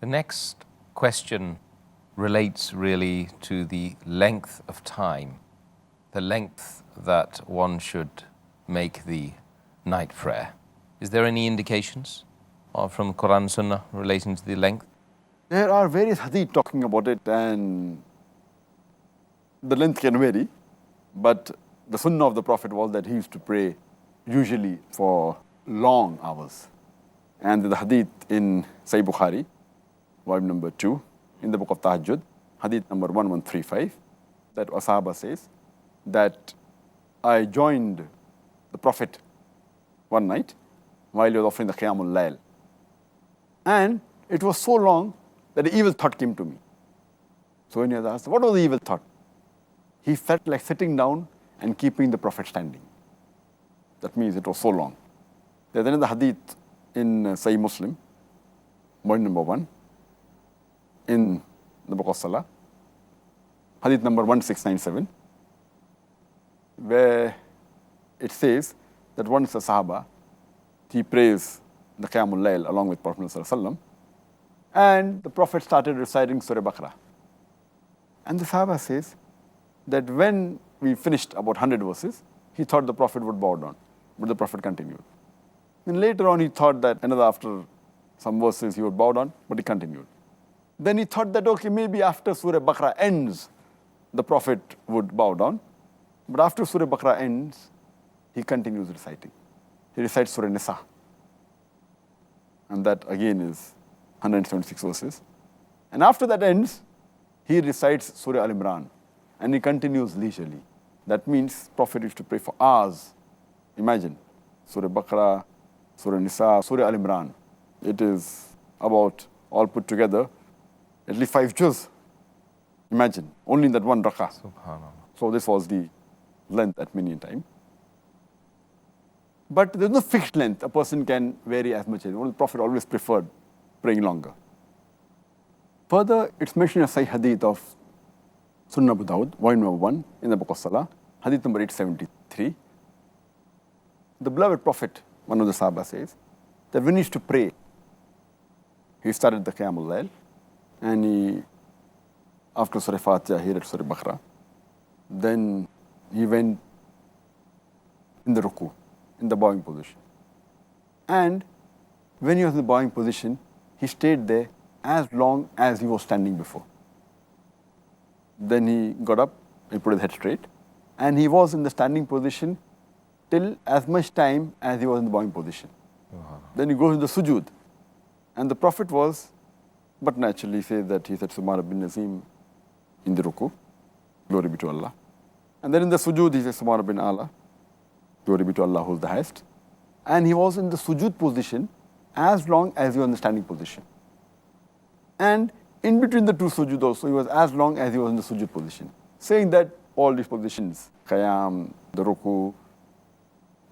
The next question relates really to the length of time, the length that one should make the night prayer. Is there any indications from Quran and Sunnah relating to the length? There are various hadith talking about it, and the length can vary, but the Sunnah of the Prophet was that he used to pray usually for long hours. And the hadith in Sahih Bukhari, volume number 2, in the book of Tahajjud, hadith number 1135, that Sahaba says that I joined the Prophet one night while he was offering the Qiyaam-Ul-Layl. And it was so long that an evil thought came to me. So when he was asked, what was the evil thought? He felt like sitting down and keeping the Prophet standing. That means it was so long. There's another hadith in Sahih Muslim, point number 1, in the book of Salah, hadith number 1697, where it says that once a Sahaba, he prays the Qiyaam-Ul-Layl along with Prophet ﷺ, and the Prophet started reciting Surah Baqarah. And the Sahaba says that when we finished about 100 verses, he thought the Prophet would bow down, but the Prophet continued. And later on he thought that after some verses he would bow down, but he continued. Then he thought that, okay, maybe after Surah Baqarah ends, the Prophet would bow down. But after Surah Baqarah ends, he continues reciting. He recites Surah Nisa. And that again is 176 verses. And after that ends, he recites Surah Al-Imran. And he continues leisurely. That means Prophet used to pray for hours. Imagine, Surah Baqarah, Surah Nisa, Surah Al-Imran. It is about, all put together, at least 5 juz. Imagine, only in that one rak'ah. Subhanallah. So this was the length at many a time. But there's no fixed length. A person can vary as much as. The Prophet always preferred praying longer. Further, it's mentioned in a Sahih hadith of Sunnah Abu Dawud, volume number 1, in the book of Salah, hadith number 873. The beloved Prophet, one of the Sahaba, says that when he used to pray, he started the Qiyaam-Ul-Layl, and after Surah Fatiha, he read Surah Baqarah. Then he went in the ruku, in the bowing position. And when he was in the bowing position, he stayed there as long as he was standing before. Then he got up, he put his head straight, and he was in the standing position till as much time as he was in the bowing position. Then he goes to the sujood. And the Prophet was, but naturally says that he said Subhana bin Nazim in the ruku, glory be to Allah. And then in the sujood he says Subhana bin Allah, glory be to Allah who is the highest. And he was in the sujood position as long as he was in the standing position. And in between the two sujood also, he was as long as he was in the sujood position. Saying that all these positions, qiyam, the ruku,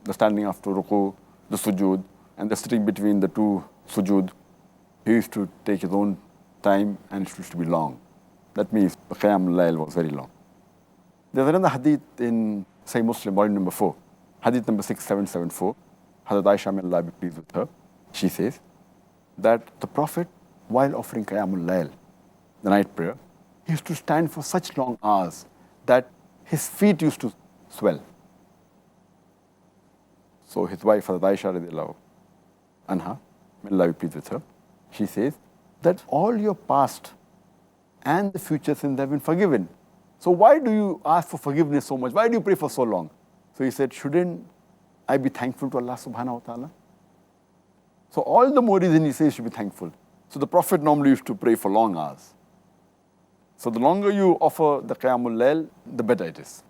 the standing after ruku, the sujood, and the sitting between the two sujood, he used to take his own time and it used to be long. That means the Qiyaam-Ul-Layl was very long. There's another hadith in Sahih Muslim, volume number 4, hadith number 6774. Hazrat Aisha, may Allah be pleased with her, she says that the Prophet, while offering Qiyaam-Ul-Layl, the night prayer, he used to stand for such long hours that his feet used to swell. So his wife, Hazrat Aisha radiallahu anha, may Allah be pleased with her, she says that all your past and the future sins have been forgiven. So why do you ask for forgiveness so much? Why do you pray for so long? So he said, shouldn't I be thankful to Allah subhanahu wa ta'ala? So all the more reason he says you should be thankful. So the Prophet normally used to pray for long hours. So the longer you offer the Qiyaam-Ul-Layl, the better it is.